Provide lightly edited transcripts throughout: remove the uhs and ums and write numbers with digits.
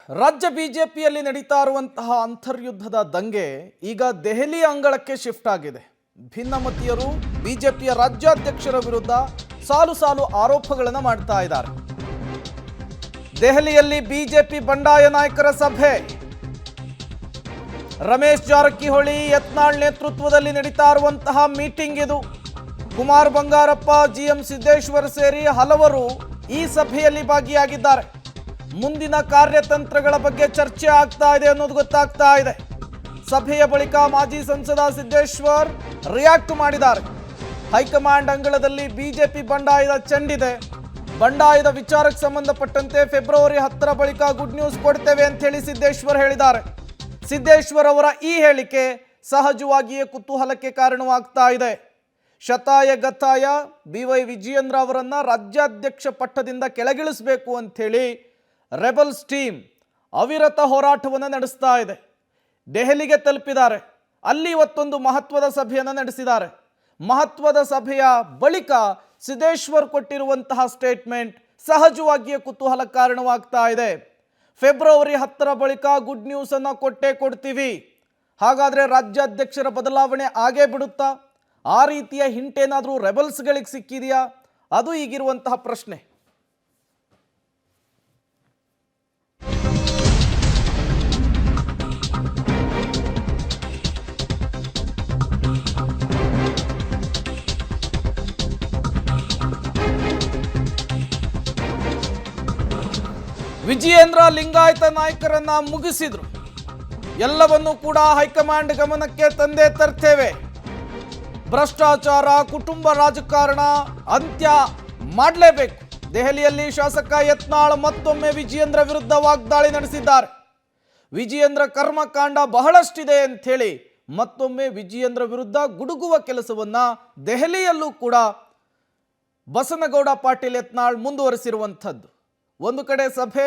ರಾಜ್ಯ ಬಿಜೆಪಿಯಲ್ಲಿ ನಡೀತಾ ಇರುವಂತಹ ಅಂತರ್ಯುದ್ಧದ ದಂಗೆ ಈಗ ದೆಹಲಿ ಅಂಗಳಕ್ಕೆ ಶಿಫ್ಟ್ ಆಗಿದೆ. ಭಿನ್ನಮತೀಯರು ಬಿಜೆಪಿಯ ರಾಜ್ಯಾಧ್ಯಕ್ಷರ ವಿರುದ್ಧ ಸಾಲು ಸಾಲು ಆರೋಪಗಳನ್ನು ಮಾಡ್ತಾ ಇದ್ದಾರೆ. ದೆಹಲಿಯಲ್ಲಿ ಬಿಜೆಪಿ ಬಂಡಾಯ ನಾಯಕರ ಸಭೆ. ರಮೇಶ್ ಜಾರಕಿಹೊಳಿ ಯತ್ನಾಳ್ ನೇತೃತ್ವದಲ್ಲಿ ನಡೀತಾ ಇರುವಂತಹ ಮೀಟಿಂಗ್ ಇದು. ಕುಮಾರ್ ಬಂಗಾರಪ್ಪ, ಜಿಎಂ ಸಿದ್ದೇಶ್ವರ್ ಸೇರಿ ಹಲವರು ಈ ಸಭೆಯಲ್ಲಿ ಭಾಗಿಯಾಗಿದ್ದಾರೆ. ಮುಂದಿನ ಕಾರ್ಯತಂತ್ರಗಳ ಬಗ್ಗೆ ಚರ್ಚೆ ಆಗ್ತಾ ಇದೆ ಅನ್ನೋದು ಗೊತ್ತಾಗ್ತಾ ಇದೆ. ಸಭೆಯ ಬಳಿಕ ಮಾಜಿ ಸಂಸದ ಸಿದ್ದೇಶ್ವರ್ ರಿಯಾಕ್ಟ್ ಮಾಡಿದ್ದಾರೆ. ಹೈಕಮಾಂಡ್ ಅಂಗಳದಲ್ಲಿ ಬಿಜೆಪಿ ಬಂಡಾಯದ ಚೆಂಡಿದೆ. ಬಂಡಾಯದ ವಿಚಾರಕ್ಕೆ ಸಂಬಂಧಪಟ್ಟಂತೆ ಫೆಬ್ರವರಿ 10 ಬಳಿಕ ಗುಡ್ ನ್ಯೂಸ್ ಕೊಡ್ತೇವೆ ಅಂತ ಹೇಳಿ ಸಿದ್ದೇಶ್ವರ್ ಹೇಳಿದ್ದಾರೆ. ಸಿದ್ದೇಶ್ವರ್ ಅವರ ಈ ಹೇಳಿಕೆ ಸಹಜವಾಗಿಯೇ ಕುತೂಹಲಕ್ಕೆ ಕಾರಣವಾಗ್ತಾ ಇದೆ. ಶತಾಯ ಗತಾಯ BY ವಿಜಯೇಂದ್ರ ಅವರನ್ನ ರಾಜ್ಯಾಧ್ಯಕ್ಷ ಪಟ್ಟದಿಂದ ಕೆಳಗಿಳಿಸಬೇಕು ಅಂಥೇಳಿ ರೆಬಲ್ಸ್ ಟೀಮ್ ಅವಿರತ ಹೋರಾಟವನ್ನು ನಡೆಸ್ತಾ ಇದೆ. ದೆಹಲಿಗೆ ತಲುಪಿದ್ದಾರೆ. ಅಲ್ಲಿ ಇವತ್ತೊಂದು ಮಹತ್ವದ ಸಭೆಯನ್ನು ನಡೆಸಿದ್ದಾರೆ. ಮಹತ್ವದ ಸಭೆಯ ಬಳಿಕ ಸಿದ್ದೇಶ್ವರ್ ಕೊಟ್ಟಿರುವಂತಹ ಸ್ಟೇಟ್ಮೆಂಟ್ ಸಹಜವಾಗಿಯೇ ಕುತೂಹಲ ಕಾರಣವಾಗ್ತಾ ಇದೆ. ಫೆಬ್ರವರಿ 10 ಬಳಿಕ ಗುಡ್ ನ್ಯೂಸ್ ಅನ್ನು ಕೊಡ್ತೀವಿ. ಹಾಗಾದರೆ ರಾಜ್ಯಾಧ್ಯಕ್ಷರ ಬದಲಾವಣೆ ಆಗೇ ಬಿಡುತ್ತಾ? ಆ ರೀತಿಯ ಹಿಂಟ್ ಏನಾದರೂ ರೆಬಲ್ಸ್ಗಳಿಗೆ ಸಿಕ್ಕಿದೆಯಾ? ಅದು ಈಗಿರುವಂತಹ ಪ್ರಶ್ನೆ. ವಿಜಯೇಂದ್ರ ಲಿಂಗಾಯತ ನಾಯಕರನ್ನ ಮುಗಿಸಿದ್ರು. ಎಲ್ಲವನ್ನೂ ಕೂಡ ಹೈಕಮಾಂಡ್ ಗಮನಕ್ಕೆ ತಂದೇ ತರ್ತೇವೆ. ಭ್ರಷ್ಟಾಚಾರ, ಕುಟುಂಬ ರಾಜಕಾರಣ ಅಂತ್ಯ ಮಾಡಲೇಬೇಕು. ದೆಹಲಿಯಲ್ಲಿ ಶಾಸಕ ಯತ್ನಾಳ್ ಮತ್ತೊಮ್ಮೆ ವಿಜಯೇಂದ್ರ ವಿರುದ್ಧ ವಾಗ್ದಾಳಿ ನಡೆಸಿದ್ದಾರೆ. ವಿಜಯೇಂದ್ರ ಕರ್ಮಕಾಂಡ ಬಹಳಷ್ಟಿದೆ ಅಂಥೇಳಿ ಮತ್ತೊಮ್ಮೆ ವಿಜಯೇಂದ್ರ ವಿರುದ್ಧ ಗುಡುಗುವ ಕೆಲಸವನ್ನ ದೆಹಲಿಯಲ್ಲೂ ಕೂಡ ಬಸನಗೌಡ ಪಾಟೀಲ್ ಯತ್ನಾಳ್ ಮುಂದುವರಿಸಿರುವಂಥದ್ದು. ಒಂದು ಕಡೆ ಸಭೆ,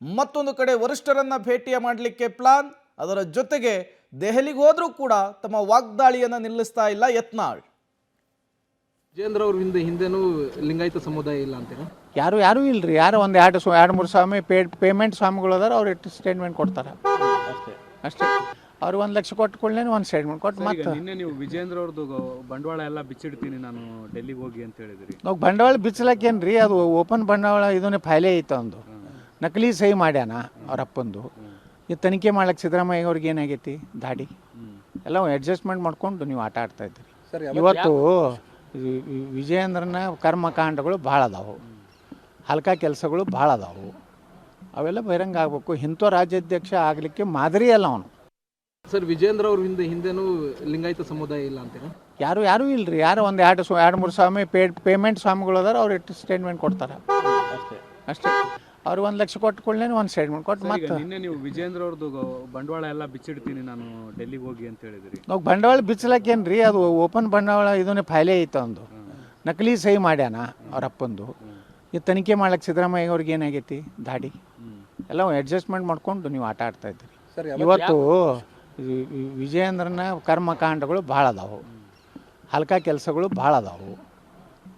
ಮತ್ತೊಂದು ಕಡೆ ವರಿಷ್ಠರನ್ನ ಭೇಟಿಯ ಮಾಡಲಿಕ್ಕೆ ಪ್ಲಾನ್. ಅದರ ಜೊತೆಗೆ ದೆಹಲಿಗೆ ಹೋದ್ರೂ ಕೂಡ ತಮ್ಮ ವಾಗ್ದಾಳಿಯನ್ನು ನಿಲ್ಲಿಸ್ತಾ ಇಲ್ಲ ಯತ್ನಾಳ್. ವಿಜೇಂದ್ರ ಅವ್ರ ಹಿಂದೆನೂ ಲಿಂಗಾಯತ ಸಮುದಾಯ ಇಲ್ಲ ಅಂತೀರಾ? ಯಾರು ಇಲ್ರಿ. ಯಾರು ಒಂದು 2-3 ಸ್ವಾಮಿ ಪೇಮೆಂಟ್ ಸ್ವಾಮಿಗಳು ಅದಾರ. ಅವ್ರು ಎಷ್ಟು ಸ್ಟೇಟ್ಮೆಂಟ್ ಕೊಡ್ತಾರೆ ಅಷ್ಟೇ. ಅವ್ರು 1 ಲಕ್ಷ ಕೊಟ್ಟುಕೊಳ್ಳೇ ಒಂದು ಸ್ಟೇಟ್ಮೆಂಟ್ ಕೊಟ್ಟು ಮತ್ತೆ ನಿನ್ನೆ ನೀವು ವಿಜೇಂದ್ರ ಅವ್ರದ್ದು ಬಂಡವಾಳ ಎಲ್ಲ ಬಿಚ್ಚಿಡ್ತೀನಿ ನಾನು ಡೆಲ್ಲಿಗೆ ಹೋಗಿ ಅಂತ ಹೇಳಿದ್ರಿ. ನಾವು ಬಂಡವಾಳ ಬಿಚ್ಚಲಕ್ಕೇನ್ರಿ, ಅದು ಓಪನ್ ಬಂಡವಾಳ ಇದನ್ನೇ ಫೈಲೇ ಐತೆ. ಒಂದು ನಕಲಿ ಸಹಿ ಮಾಡ್ಯಾನ ಅವ್ರ ಅಪ್ಪಂದು. ಇದು ತನಿಖೆ ಮಾಡ್ಲಿಕ್ಕೆ ಸಿದ್ದರಾಮಯ್ಯ ಅವ್ರಿಗೆ ಏನಾಗೈತಿ ದಾಡಿ ಎಲ್ಲ ಅಡ್ಜಸ್ಟ್ಮೆಂಟ್ ಮಾಡ್ಕೊಂಡು ನೀವು ಆಟ ಆಡ್ತಾ ಇದ್ದೀರಿ. ಇವತ್ತು ವಿಜಯೇಂದ್ರನ ಕರ್ಮಕಾಂಡಗಳು ಭಾಳ ಅದಾವು, ಹಲ್ಕ ಕೆಲಸಗಳು ಭಾಳ ಅದಾವು. ಅವೆಲ್ಲ ಬಹಿರಂಗ ಆಗಬೇಕು. ಇಂಥ ರಾಜ್ಯಾಧ್ಯಕ್ಷ ಆಗಲಿಕ್ಕೆ ಮಾದರಿ ಅಲ್ಲ ಅವನು. ಸರ್, ವಿಜೇಂದ್ರ ಅವ್ರ ಹಿಂದೆನೂ ಲಿಂಗಾಯತ ಸಮುದಾಯ ಇಲ್ಲ ಅಂತೀರಾ? ಯಾರು ಇಲ್ರಿ. ಯಾರು ಒಂದು 2-3 ಸ್ವಾಮಿ ಪೇಮೆಂಟ್ ಸ್ವಾಮಿಗಳು ಅದಾರ. ಅವ್ರು ಎಷ್ಟು ಸ್ಟೇಟ್ಮೆಂಟ್ ಕೊಡ್ತಾರೆ ಅಷ್ಟೇ. ಅವ್ರು 1 ಲಕ್ಷ ಕೊಟ್ಟುಕೊಳ್ಳೇ ಒಂದು ಸ್ಟೇಟ್ಮೆಂಟ್ ಕೊಟ್ಟು ಮತ್ತೆ ನಿನ್ನೆ ನೀವು ವಿಜೇಂದ್ರ ಅವ್ರದ್ದು ಬಂಡವಾಳ ಎಲ್ಲ ಬಿಚ್ಚಿಡ್ತೀನಿ ನಾನು ಡೆಲ್ಲಿಗೆ ಹೋಗಿ ಅಂತ ಹೇಳಿದ್ರಿ. ನಾವು ಬಂಡವಾಳ ಬಿಚ್ಚಲಕ್ಕೇನ್ರಿ, ಅದು ಓಪನ್ ಬಂಡವಾಳ ಇದನ್ನೇ ಫೈಲೇ ಐತೆ. ಒಂದು ನಕಲಿ ಸಹಿ ಮಾಡ್ಯಾನ ಅವ್ರ ಅಪ್ಪಂದು. ಇದು ತನಿಖೆ ಮಾಡ್ಲಿಕ್ಕೆ ಸಿದ್ದರಾಮಯ್ಯ ಅವ್ರಿಗೆ ಏನಾಗೈತಿ ದಾಡಿ ಎಲ್ಲ ಅಡ್ಜಸ್ಟ್ಮೆಂಟ್ ಮಾಡ್ಕೊಂಡು ನೀವು ಆಟ ಆಡ್ತಾ ಇದ್ದೀರಿ. ಇವತ್ತು ವಿಜಯೇಂದ್ರನ ಕರ್ಮಕಾಂಡಗಳು ಭಾಳ ಅದಾವು, ಹಲ್ಕ ಕೆಲಸಗಳು ಭಾಳ ಅದಾವು.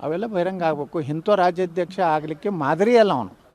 ಅವೆಲ್ಲ ಬಹಿರಂಗ ಆಗಬೇಕು. ಇಂಥ ರಾಜ್ಯಾಧ್ಯಕ್ಷ ಆಗಲಿಕ್ಕೆ ಮಾದರಿ ಅಲ್ಲ ಅವನು.